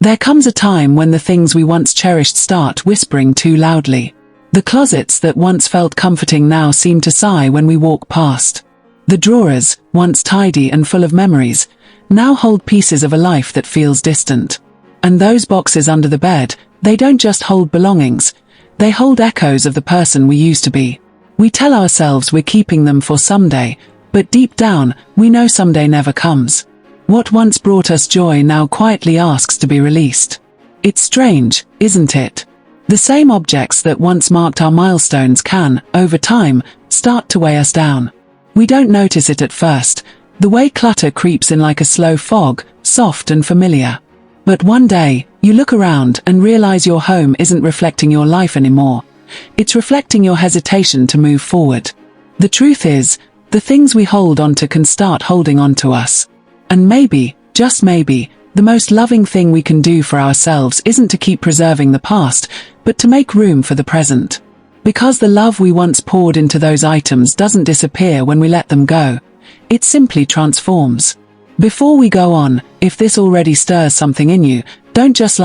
There comes a time when the things we once cherished start whispering too loudly. The closets that once felt comforting now seem to sigh when we walk past. The drawers, once tidy and full of memories, now hold pieces of a life that feels distant. And those boxes under the bed, they don't just hold belongings, they hold echoes of the person we used to be. We tell ourselves we're keeping them for someday, but deep down, we know someday never comes. What once brought us joy now quietly asks to be released. It's strange, isn't it? The same objects that once marked our milestones can, over time, start to weigh us down. We don't notice it at first, the way clutter creeps in like a slow fog, soft and familiar. But one day, you look around and realize your home isn't reflecting your life anymore. It's reflecting your hesitation to move forward. The truth is, the things we hold onto can start holding onto us. And maybe, just maybe, the most loving thing we can do for ourselves isn't to keep preserving the past, but to make room for the present. Because the love we once poured into those items doesn't disappear when we let them go. It simply transforms. Before we go on, if this already stirs something in you, don't just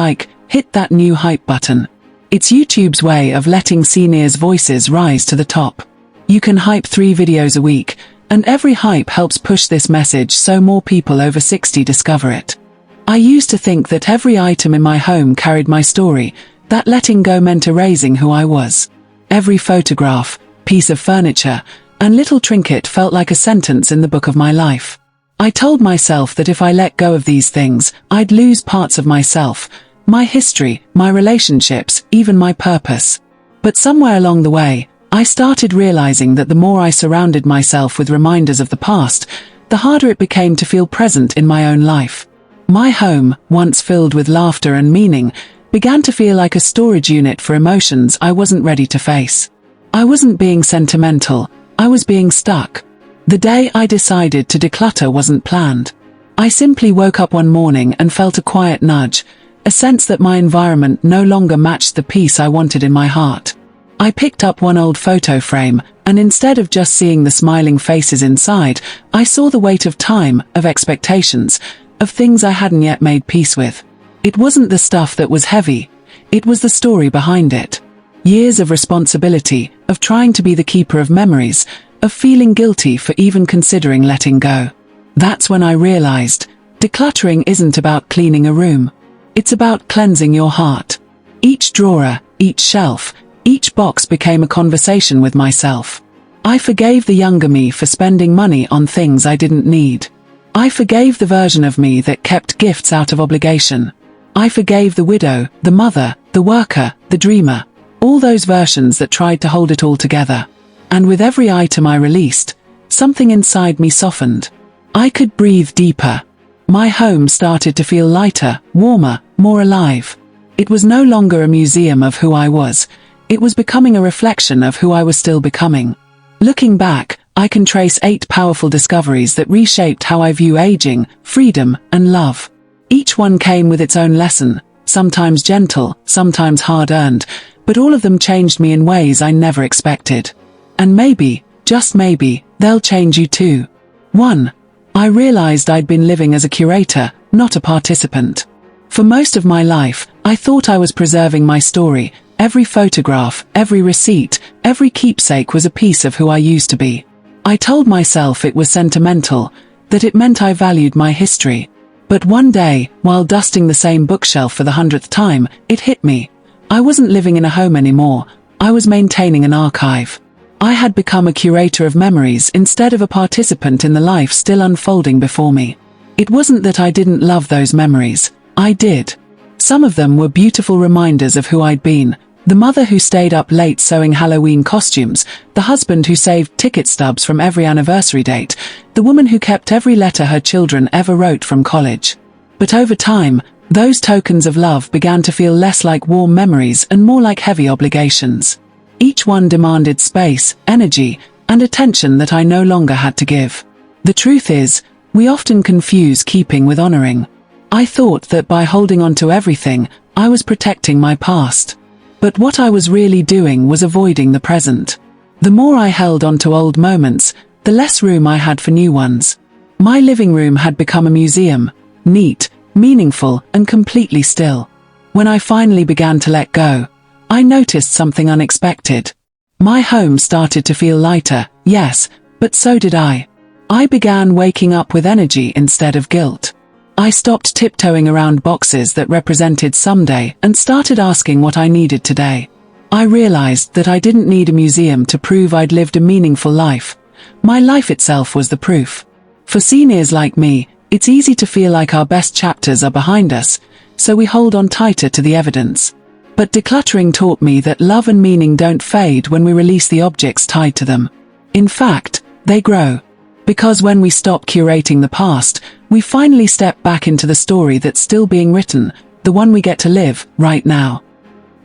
hit that new hype button. It's YouTube's way of letting seniors' voices rise to the top. You can hype 3 videos a week, and every hype helps push this message so more people over 60 discover it. I used to think that every item in my home carried my story, that letting go meant erasing who I was. Every photograph, piece of furniture, and little trinket felt like a sentence in the book of my life. I told myself that if I let go of these things, I'd lose parts of myself, my history, my relationships, even my purpose. But somewhere along the way, I started realizing that the more I surrounded myself with reminders of the past, the harder it became to feel present in my own life. My home, once filled with laughter and meaning, began to feel like a storage unit for emotions I wasn't ready to face. I wasn't being sentimental, I was being stuck. The day I decided to declutter wasn't planned. I simply woke up one morning and felt a quiet nudge, a sense that my environment no longer matched the peace I wanted in my heart. I picked up one old photo frame, and instead of just seeing the smiling faces inside, I saw the weight of time, of expectations, of things I hadn't yet made peace with. It wasn't the stuff that was heavy, it was the story behind it. Years of responsibility, of trying to be the keeper of memories, of feeling guilty for even considering letting go. That's when I realized, decluttering isn't about cleaning a room. It's about cleansing your heart. Each drawer, each shelf, each box became a conversation with myself. I forgave the younger me for spending money on things I didn't need. I forgave the version of me that kept gifts out of obligation. I forgave the widow, the mother, the worker, the dreamer, all those versions that tried to hold it all together. And with every item I released, something inside me softened. I could breathe deeper. My home started to feel lighter, warmer, more alive. It was no longer a museum of who I was. It was becoming a reflection of who I was still becoming. Looking back, I can trace 8 powerful discoveries that reshaped how I view aging, freedom, and love. Each one came with its own lesson, sometimes gentle, sometimes hard-earned, but all of them changed me in ways I never expected. And maybe, just maybe, they'll change you too. 1. I realized I'd been living as a curator, not a participant. For most of my life, I thought I was preserving my story. Every photograph, every receipt, every keepsake was a piece of who I used to be. I told myself it was sentimental, that it meant I valued my history. But one day, while dusting the same bookshelf for the 100th time, it hit me. I wasn't living in a home anymore, I was maintaining an archive. I had become a curator of memories instead of a participant in the life still unfolding before me. It wasn't that I didn't love those memories, I did. Some of them were beautiful reminders of who I'd been. The mother who stayed up late sewing Halloween costumes, the husband who saved ticket stubs from every anniversary date, the woman who kept every letter her children ever wrote from college. But over time, those tokens of love began to feel less like warm memories and more like heavy obligations. Each one demanded space, energy, and attention that I no longer had to give. The truth is, we often confuse keeping with honoring. I thought that by holding on to everything, I was protecting my past. But what I was really doing was avoiding the present. The more I held on to old moments, the less room I had for new ones. My living room had become a museum, neat, meaningful, and completely still. When I finally began to let go, I noticed something unexpected. My home started to feel lighter, yes, but so did I. I began waking up with energy instead of guilt. I stopped tiptoeing around boxes that represented someday and started asking what I needed today. I realized that I didn't need a museum to prove I'd lived a meaningful life. My life itself was the proof. For seniors like me, it's easy to feel like our best chapters are behind us, so we hold on tighter to the evidence. But decluttering taught me that love and meaning don't fade when we release the objects tied to them. In fact, they grow. Because when we stop curating the past, we finally step back into the story that's still being written, the one we get to live right now.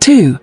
2.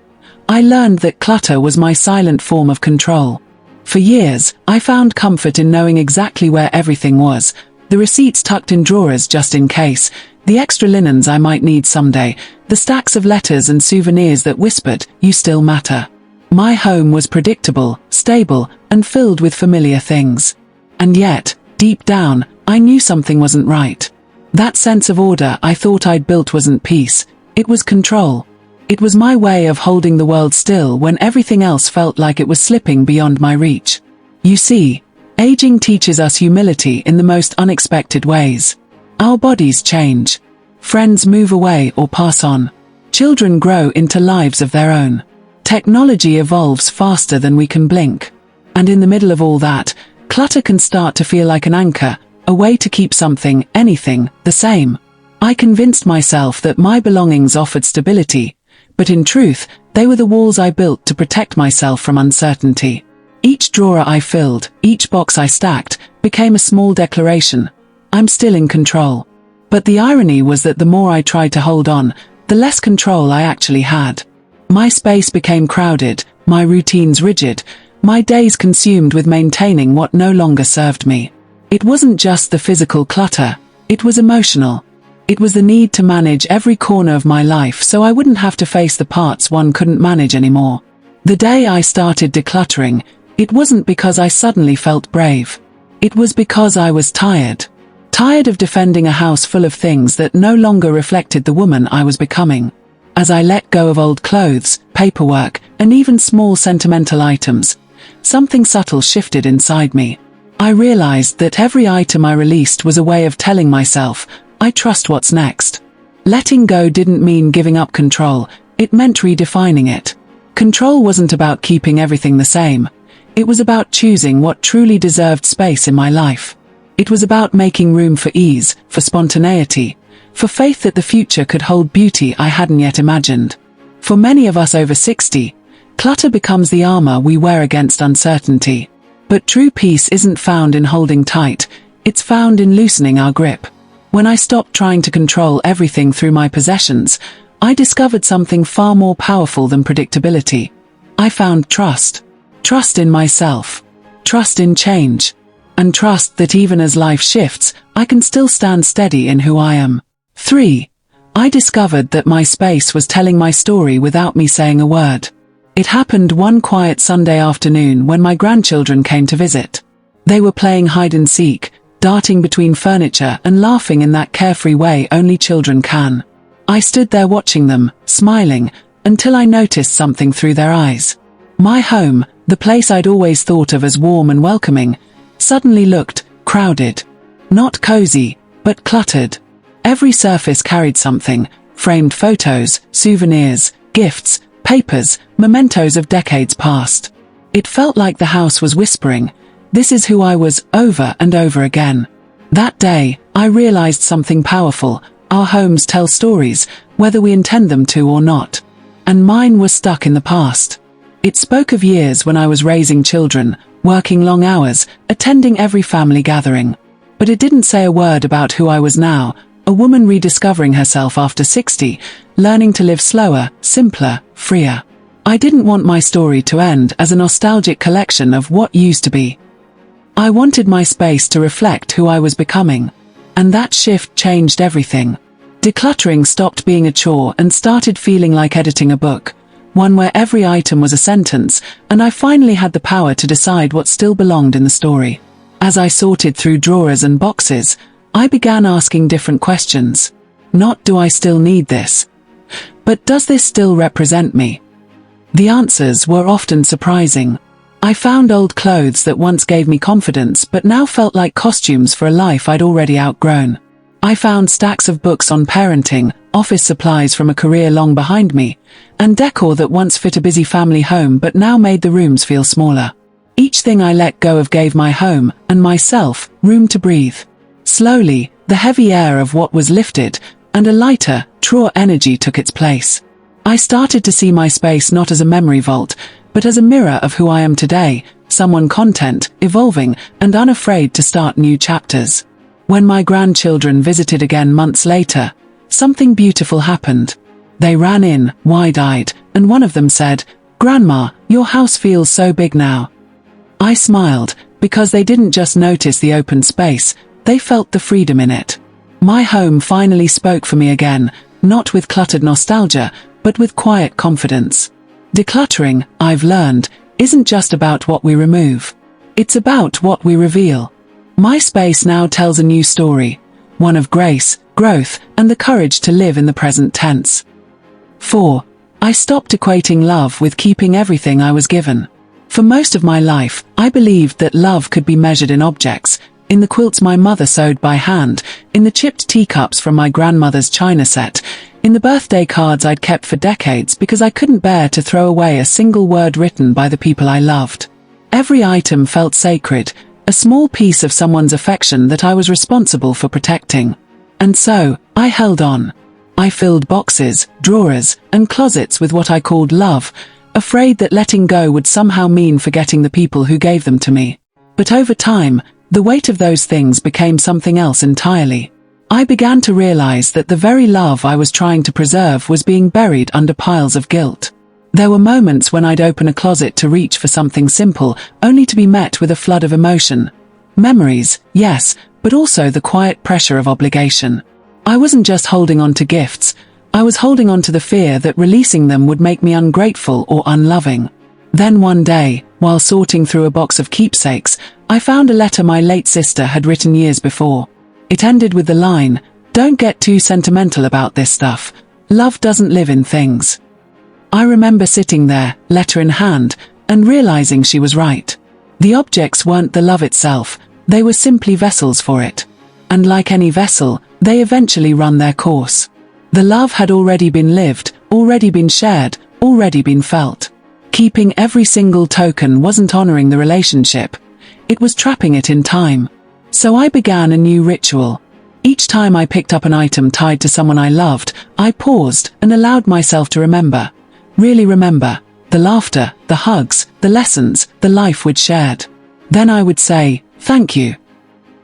I learned that clutter was my silent form of control. For years, I found comfort in knowing exactly where everything was, the receipts tucked in drawers just in case, the extra linens I might need someday, the stacks of letters and souvenirs that whispered, "You still matter." My home was predictable, stable, and filled with familiar things. And yet, deep down, I knew something wasn't right. That sense of order I thought I'd built wasn't peace, it was control. It was my way of holding the world still when everything else felt like it was slipping beyond my reach. You see, aging teaches us humility in the most unexpected ways. Our bodies change. Friends move away or pass on. Children grow into lives of their own. Technology evolves faster than we can blink. And in the middle of all that, clutter can start to feel like an anchor, a way to keep something, anything, the same. I convinced myself that my belongings offered stability, but in truth, they were the walls I built to protect myself from uncertainty. Each drawer I filled, each box I stacked, became a small declaration. I'm still in control. But the irony was that the more I tried to hold on, the less control I actually had. My space became crowded, my routines rigid, my days consumed with maintaining what no longer served me. It wasn't just the physical clutter, it was emotional. It was the need to manage every corner of my life so I wouldn't have to face the parts one couldn't manage anymore. The day I started decluttering, it wasn't because I suddenly felt brave. It was because I was tired. Tired of defending a house full of things that no longer reflected the woman I was becoming. As I let go of old clothes, paperwork, and even small sentimental items, something subtle shifted inside me. I realized that every item I released was a way of telling myself, I trust what's next. Letting go didn't mean giving up control, it meant redefining it. Control wasn't about keeping everything the same. It was about choosing what truly deserved space in my life. It was about making room for ease, for spontaneity, for faith that the future could hold beauty I hadn't yet imagined. For many of us over 60, clutter becomes the armor we wear against uncertainty. But true peace isn't found in holding tight, it's found in loosening our grip. When I stopped trying to control everything through my possessions, I discovered something far more powerful than predictability. I found trust. Trust in myself. Trust in change. And trust that even as life shifts, I can still stand steady in who I am. 3. I discovered that my space was telling my story without me saying a word. It happened one quiet Sunday afternoon when my grandchildren came to visit. They were playing hide and seek, darting between furniture and laughing in that carefree way only children can. I stood there watching them, smiling, until I noticed something through their eyes. My home, the place I'd always thought of as warm and welcoming, suddenly looked crowded. Not cozy, but cluttered. Every surface carried something: framed photos, souvenirs, gifts, papers, mementos of decades past. It felt like the house was whispering, "This is who I was," over and over again. That day, I realized something powerful: our homes tell stories, whether we intend them to or not. And mine was stuck in the past. It spoke of years when I was raising children, working long hours, attending every family gathering. But it didn't say a word about who I was now, a woman rediscovering herself after 60, learning to live slower, simpler, freer. I didn't want my story to end as a nostalgic collection of what used to be. I wanted my space to reflect who I was becoming. And that shift changed everything. Decluttering stopped being a chore and started feeling like editing a book, one where every item was a sentence, and I finally had the power to decide what still belonged in the story. As I sorted through drawers and boxes, I began asking different questions. Not do I still need this, but does this still represent me? The answers were often surprising. I found old clothes that once gave me confidence but now felt like costumes for a life I'd already outgrown. I found stacks of books on parenting, office supplies from a career long behind me, and decor that once fit a busy family home but now made the rooms feel smaller. Each thing I let go of gave my home, and myself, room to breathe. Slowly, the heavy air of what was lifted, and a lighter, truer energy took its place. I started to see my space not as a memory vault, but as a mirror of who I am today, someone content, evolving, and unafraid to start new chapters. When my grandchildren visited again months later, something beautiful happened. They ran in, wide-eyed, and one of them said, "Grandma, your house feels so big now." I smiled, because they didn't just notice the open space, they felt the freedom in it. My home finally spoke for me again, not with cluttered nostalgia, but with quiet confidence. Decluttering, I've learned, isn't just about what we remove. It's about what we reveal. My space now tells a new story, one of grace, growth, and the courage to live in the present tense. 4. I stopped equating love with keeping everything I was given. For most of my life, I believed that love could be measured in objects, in the quilts my mother sewed by hand, in the chipped teacups from my grandmother's china set, in the birthday cards I'd kept for decades because I couldn't bear to throw away a single word written by the people I loved. Every item felt sacred, a small piece of someone's affection that I was responsible for protecting. And so, I held on. I filled boxes, drawers, and closets with what I called love, afraid that letting go would somehow mean forgetting the people who gave them to me. But over time, the weight of those things became something else entirely. I began to realize that the very love I was trying to preserve was being buried under piles of guilt. There were moments when I'd open a closet to reach for something simple, only to be met with a flood of emotion. Memories, yes, but also the quiet pressure of obligation. I wasn't just holding on to gifts, I was holding on to the fear that releasing them would make me ungrateful or unloving. Then one day, while sorting through a box of keepsakes, I found a letter my late sister had written years before. It ended with the line, "Don't get too sentimental about this stuff. Love doesn't live in things." I remember sitting there, letter in hand, and realizing she was right. The objects weren't the love itself, they were simply vessels for it. And like any vessel, they eventually run their course. The love had already been lived, already been shared, already been felt. Keeping every single token wasn't honoring the relationship. It was trapping it in time. So I began a new ritual. Each time I picked up an item tied to someone I loved, I paused and allowed myself to remember. Really remember. The laughter, the hugs, the lessons, the life we'd shared. Then I would say, "Thank you."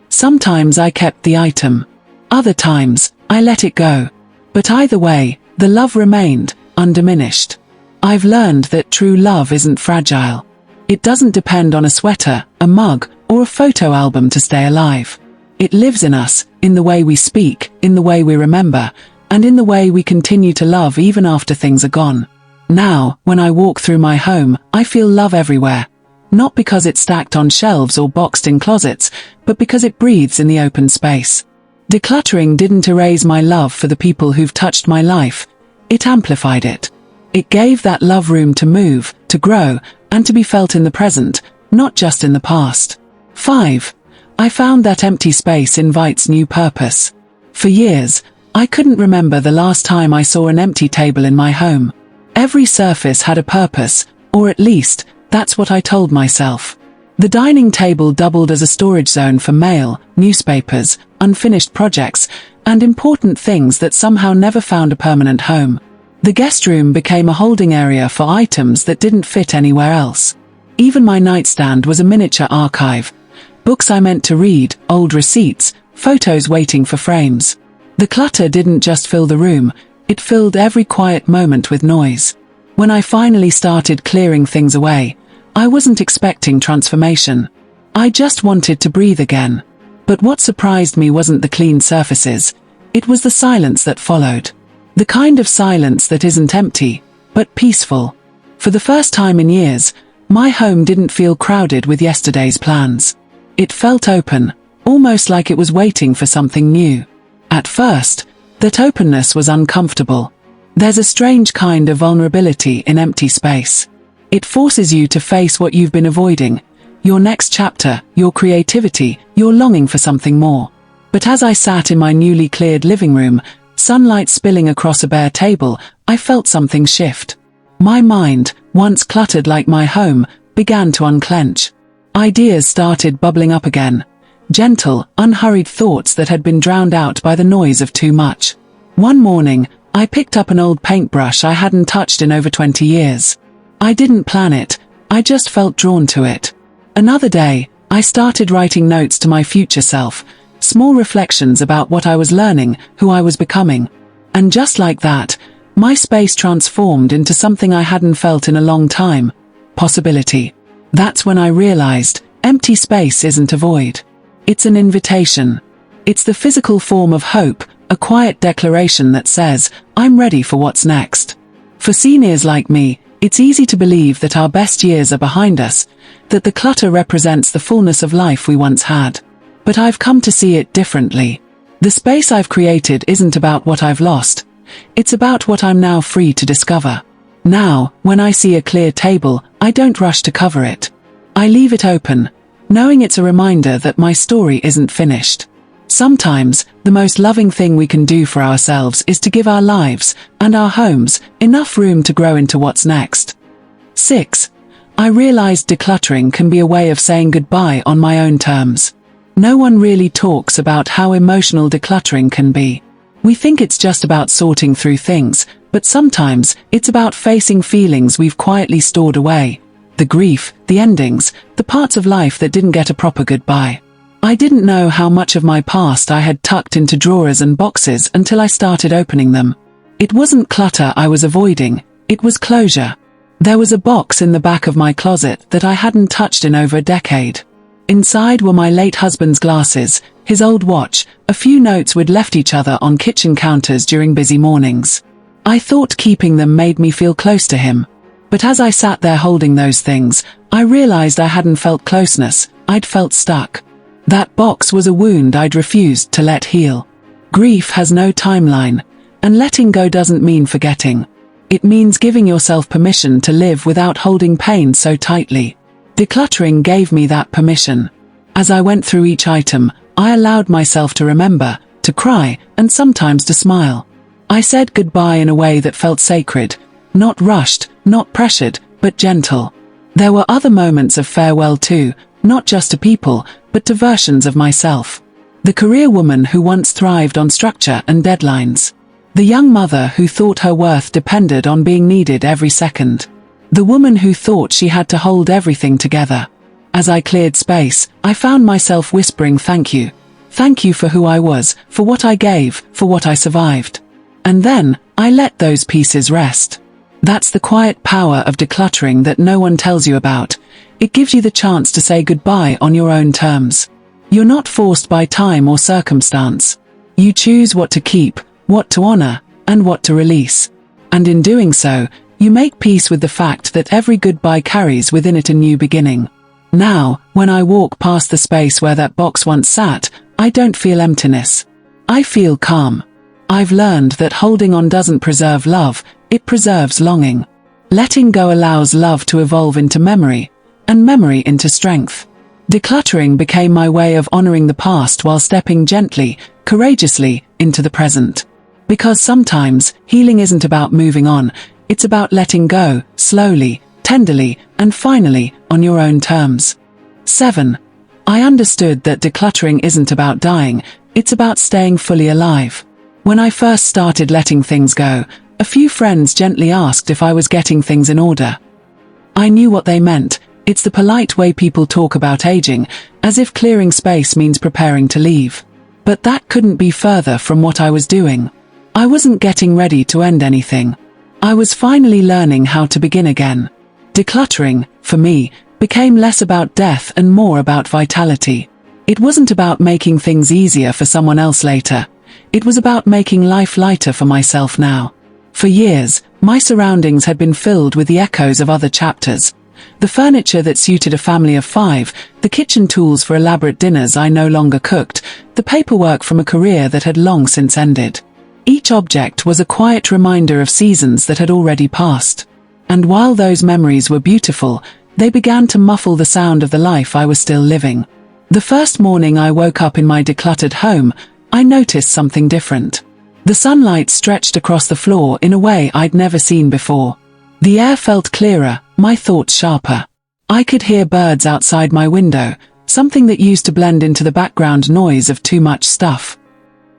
Sometimes I kept the item. Other times, I let it go. But either way, the love remained, undiminished. I've learned that true love isn't fragile. It doesn't depend on a sweater, a mug, or a photo album to stay alive. It lives in us, in the way we speak, in the way we remember, and in the way we continue to love even after things are gone. Now, when I walk through my home, I feel love everywhere. Not because it's stacked on shelves or boxed in closets, but because it breathes in the open space. Decluttering didn't erase my love for the people who've touched my life. It amplified it. It gave that love room to move, to grow, and to be felt in the present, not just in the past. 5. I found that empty space invites new purpose. For years, I couldn't remember the last time I saw an empty table in my home. Every surface had a purpose, or at least, that's what I told myself. The dining table doubled as a storage zone for mail, newspapers, unfinished projects, and important things that somehow never found a permanent home. The guest room became a holding area for items that didn't fit anywhere else. Even my nightstand was a miniature archive. Books I meant to read, old receipts, photos waiting for frames. The clutter didn't just fill the room, it filled every quiet moment with noise. When I finally started clearing things away, I wasn't expecting transformation. I just wanted to breathe again. But what surprised me wasn't the clean surfaces, it was the silence that followed. The kind of silence that isn't empty, but peaceful. For the first time in years, my home didn't feel crowded with yesterday's plans. It felt open, almost like it was waiting for something new. At first, That openness was uncomfortable. There's a strange kind of vulnerability in empty space. It forces you to face what you've been avoiding, your next chapter, your creativity, your longing for something more. But as I sat in my newly cleared living room, sunlight spilling across a bare table, I felt something shift. My mind, once cluttered like my home, began to unclench. Ideas started bubbling up again. Gentle, unhurried thoughts that had been drowned out by the noise of too much. One morning, I picked up an old paintbrush I hadn't touched in over 20 years. I didn't plan it, I just felt drawn to it. Another day, I started writing notes to my future self, small reflections about what I was learning, who I was becoming. And just like that, my space transformed into something I hadn't felt in a long time. Possibility. That's when I realized, empty space isn't a void. It's an invitation. It's the physical form of hope, a quiet declaration that says, I'm ready for what's next. For seniors like me, it's easy to believe that our best years are behind us, that the clutter represents the fullness of life we once had. But I've come to see it differently. The space I've created isn't about what I've lost. It's about what I'm now free to discover. Now, when I see a clear table, I don't rush to cover it. I leave it open, knowing it's a reminder that my story isn't finished. Sometimes, the most loving thing we can do for ourselves is to give our lives, and our homes, enough room to grow into what's next. 6. I realized decluttering can be a way of saying goodbye on my own terms. No one really talks about how emotional decluttering can be. We think it's just about sorting through things, but sometimes, it's about facing feelings we've quietly stored away. The grief, the endings, the parts of life that didn't get a proper goodbye. I didn't know how much of my past I had tucked into drawers and boxes until I started opening them. It wasn't clutter I was avoiding, it was closure. There was a box in the back of my closet that I hadn't touched in over a decade. Inside were my late husband's glasses, his old watch, a few notes we'd left each other on kitchen counters during busy mornings. I thought keeping them made me feel close to him. But as I sat there holding those things, I realized I hadn't felt closeness, I'd felt stuck. That box was a wound I'd refused to let heal. Grief has no timeline, and letting go doesn't mean forgetting. It means giving yourself permission to live without holding pain so tightly. Decluttering gave me that permission. As I went through each item, I allowed myself to remember, to cry, and sometimes to smile. I said goodbye in a way that felt sacred, not rushed, not pressured, but gentle. There were other moments of farewell too, not just to people, but to versions of myself. The career woman who once thrived on structure and deadlines. The young mother who thought her worth depended on being needed every second. The woman who thought she had to hold everything together. As I cleared space, I found myself whispering thank you. Thank you for who I was, for what I gave, for what I survived. And then, I let those pieces rest. That's the quiet power of decluttering that no one tells you about. It gives you the chance to say goodbye on your own terms. You're not forced by time or circumstance. You choose what to keep, what to honor, and what to release. And in doing so, you make peace with the fact that every goodbye carries within it a new beginning. Now, when I walk past the space where that box once sat, I don't feel emptiness. I feel calm. I've learned that holding on doesn't preserve love, it preserves longing. Letting go allows love to evolve into memory, and memory into strength. Decluttering became my way of honoring the past while stepping gently, courageously, into the present. Because sometimes, healing isn't about moving on, it's about letting go, slowly, tenderly, and finally, on your own terms. 7. I understood that decluttering isn't about dying, it's about staying fully alive. When I first started letting things go, a few friends gently asked if I was getting things in order. I knew what they meant. It's the polite way people talk about aging, as if clearing space means preparing to leave. But that couldn't be further from what I was doing. I wasn't getting ready to end anything. I was finally learning how to begin again. Decluttering, for me, became less about death and more about vitality. It wasn't about making things easier for someone else later. It was about making life lighter for myself now. For years, my surroundings had been filled with the echoes of other chapters. The furniture that suited a family of 5, the kitchen tools for elaborate dinners I no longer cooked, the paperwork from a career that had long since ended. Each object was a quiet reminder of seasons that had already passed. And while those memories were beautiful, they began to muffle the sound of the life I was still living. The first morning I woke up in my decluttered home, I noticed something different. The sunlight stretched across the floor in a way I'd never seen before. The air felt clearer, my thoughts sharper. I could hear birds outside my window, something that used to blend into the background noise of too much stuff.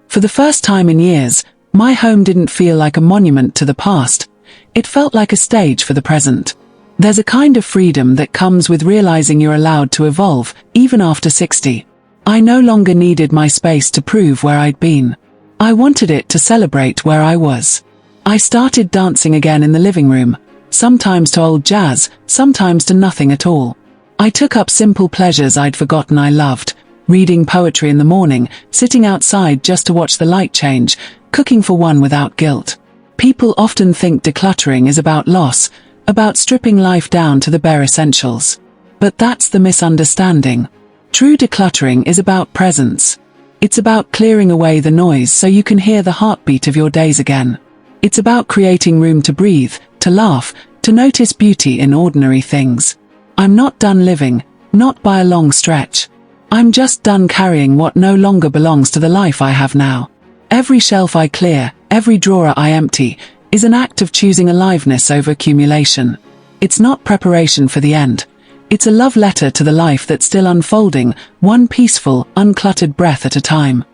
For the first time in years, my home didn't feel like a monument to the past. It felt like a stage for the present. There's a kind of freedom that comes with realizing you're allowed to evolve, even after 60. I no longer needed my space to prove where I'd been. I wanted it to celebrate where I was. I started dancing again in the living room, sometimes to old jazz, sometimes to nothing at all. I took up simple pleasures I'd forgotten I loved, reading poetry in the morning, sitting outside just to watch the light change, cooking for one without guilt. People often think decluttering is about loss, about stripping life down to the bare essentials. But that's the misunderstanding. True decluttering is about presence. It's about clearing away the noise so you can hear the heartbeat of your days again. It's about creating room to breathe, to laugh, to notice beauty in ordinary things. I'm not done living, not by a long stretch. I'm just done carrying what no longer belongs to the life I have now. Every shelf I clear, every drawer I empty, is an act of choosing aliveness over accumulation. It's not preparation for the end. It's a love letter to the life that's still unfolding, one peaceful, uncluttered breath at a time.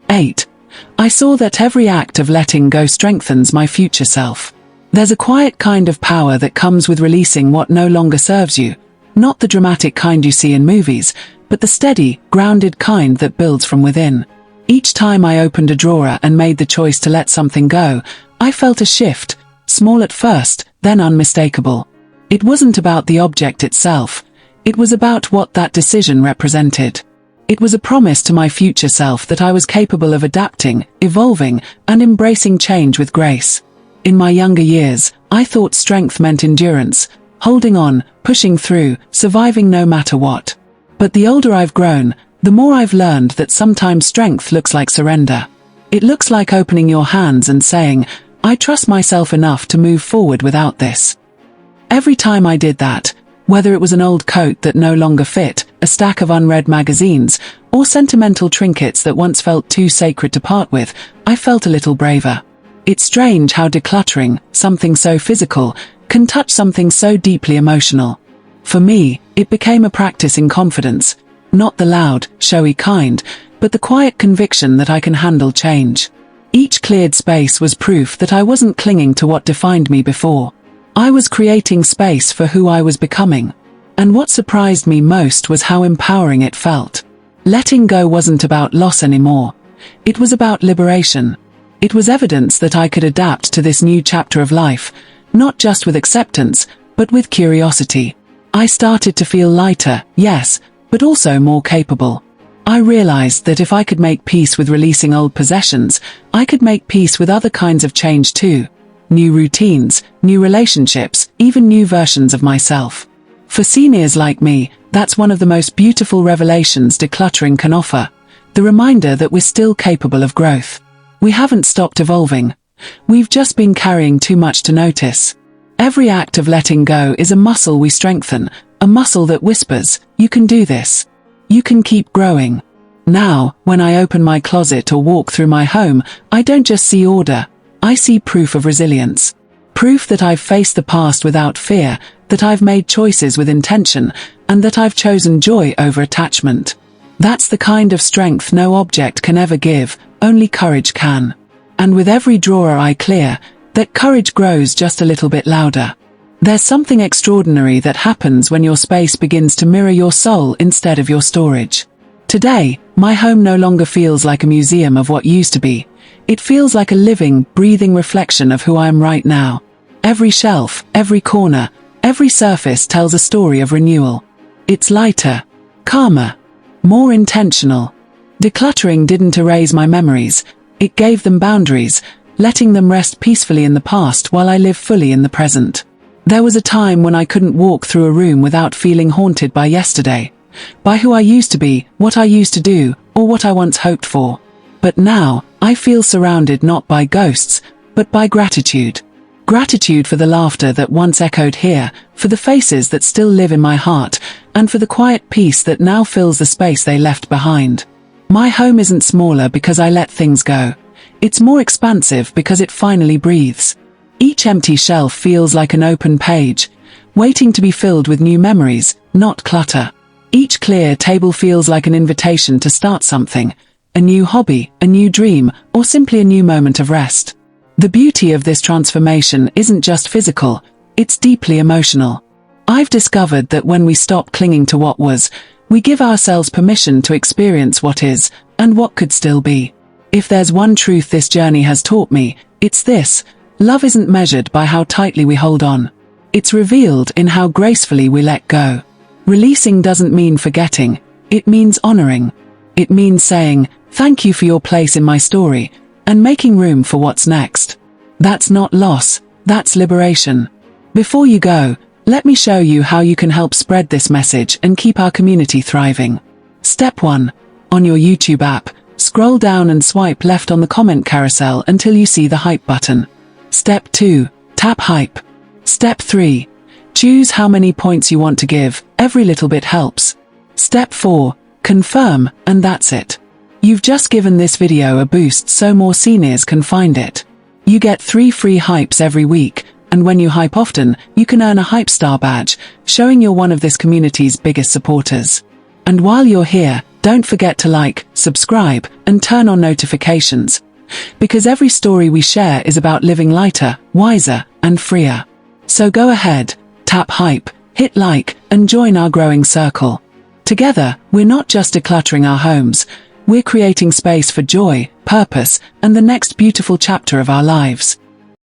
8. I saw that every act of letting go strengthens my future self. There's a quiet kind of power that comes with releasing what no longer serves you, not the dramatic kind you see in movies, but the steady, grounded kind that builds from within. Each time I opened a drawer and made the choice to let something go, I felt a shift, small at first, then unmistakable. It wasn't about the object itself. It was about what that decision represented. It was a promise to my future self that I was capable of adapting, evolving, and embracing change with grace. In my younger years, I thought strength meant endurance, holding on, pushing through, surviving no matter what. But the older I've grown, the more I've learned that sometimes strength looks like surrender. It looks like opening your hands and saying, I trust myself enough to move forward without this. Every time I did that, whether it was an old coat that no longer fit, a stack of unread magazines, or sentimental trinkets that once felt too sacred to part with, I felt a little braver. It's strange how decluttering, something so physical, can touch something so deeply emotional. For me, it became a practice in confidence, not the loud, showy kind, but the quiet conviction that I can handle change. Each cleared space was proof that I wasn't clinging to what defined me before. I was creating space for who I was becoming. And what surprised me most was how empowering it felt. Letting go wasn't about loss anymore. It was about liberation. It was evidence that I could adapt to this new chapter of life, not just with acceptance, but with curiosity. I started to feel lighter, yes, but also more capable. I realized that if I could make peace with releasing old possessions, I could make peace with other kinds of change too. New routines, new relationships, even new versions of myself. For seniors like me, that's one of the most beautiful revelations decluttering can offer. The reminder that we're still capable of growth. We haven't stopped evolving. We've just been carrying too much to notice. Every act of letting go is a muscle we strengthen, a muscle that whispers, you can do this. You can keep growing. Now, when I open my closet or walk through my home, I don't just see order. I see proof of resilience. Proof that I've faced the past without fear, that I've made choices with intention, and that I've chosen joy over attachment. That's the kind of strength no object can ever give, only courage can. And with every drawer I clear, that courage grows just a little bit louder. There's something extraordinary that happens when your space begins to mirror your soul instead of your storage. Today, my home no longer feels like a museum of what used to be. It feels like a living, breathing reflection of who I am right now. Every shelf, every corner, every surface tells a story of renewal. It's lighter, calmer, more intentional. Decluttering didn't erase my memories, it gave them boundaries, letting them rest peacefully in the past while I live fully in the present. There was a time when I couldn't walk through a room without feeling haunted by yesterday, by who I used to be, what I used to do, or what I once hoped for. But now, I feel surrounded not by ghosts, but by gratitude. Gratitude for the laughter that once echoed here, for the faces that still live in my heart, and for the quiet peace that now fills the space they left behind. My home isn't smaller because I let things go. It's more expansive because it finally breathes. Each empty shelf feels like an open page, waiting to be filled with new memories, not clutter. Each clear table feels like an invitation to start something, a new hobby, a new dream, or simply a new moment of rest. The beauty of this transformation isn't just physical, it's deeply emotional. I've discovered that when we stop clinging to what was, we give ourselves permission to experience what is, and what could still be. If there's one truth this journey has taught me, it's this: love isn't measured by how tightly we hold on. It's revealed in how gracefully we let go. Releasing doesn't mean forgetting, it means honoring. It means saying, thank you for your place in my story, and making room for what's next. That's not loss, that's liberation. Before you go, let me show you how you can help spread this message and keep our community thriving. Step 1. On your YouTube app, scroll down and swipe left on the comment carousel until you see the hype button. Step 2. Tap hype. Step 3. Choose how many points you want to give, every little bit helps. Step 4. Confirm, and that's it. You've just given this video a boost so more seniors can find it. You get 3 free hypes every week, and when you hype often, you can earn a Hype Star badge, showing you're one of this community's biggest supporters. And while you're here, don't forget to like, subscribe, and turn on notifications. Because every story we share is about living lighter, wiser, and freer. So go ahead, tap hype, hit like, and join our growing circle. Together, we're not just decluttering our homes, we're creating space for joy, purpose, and the next beautiful chapter of our lives.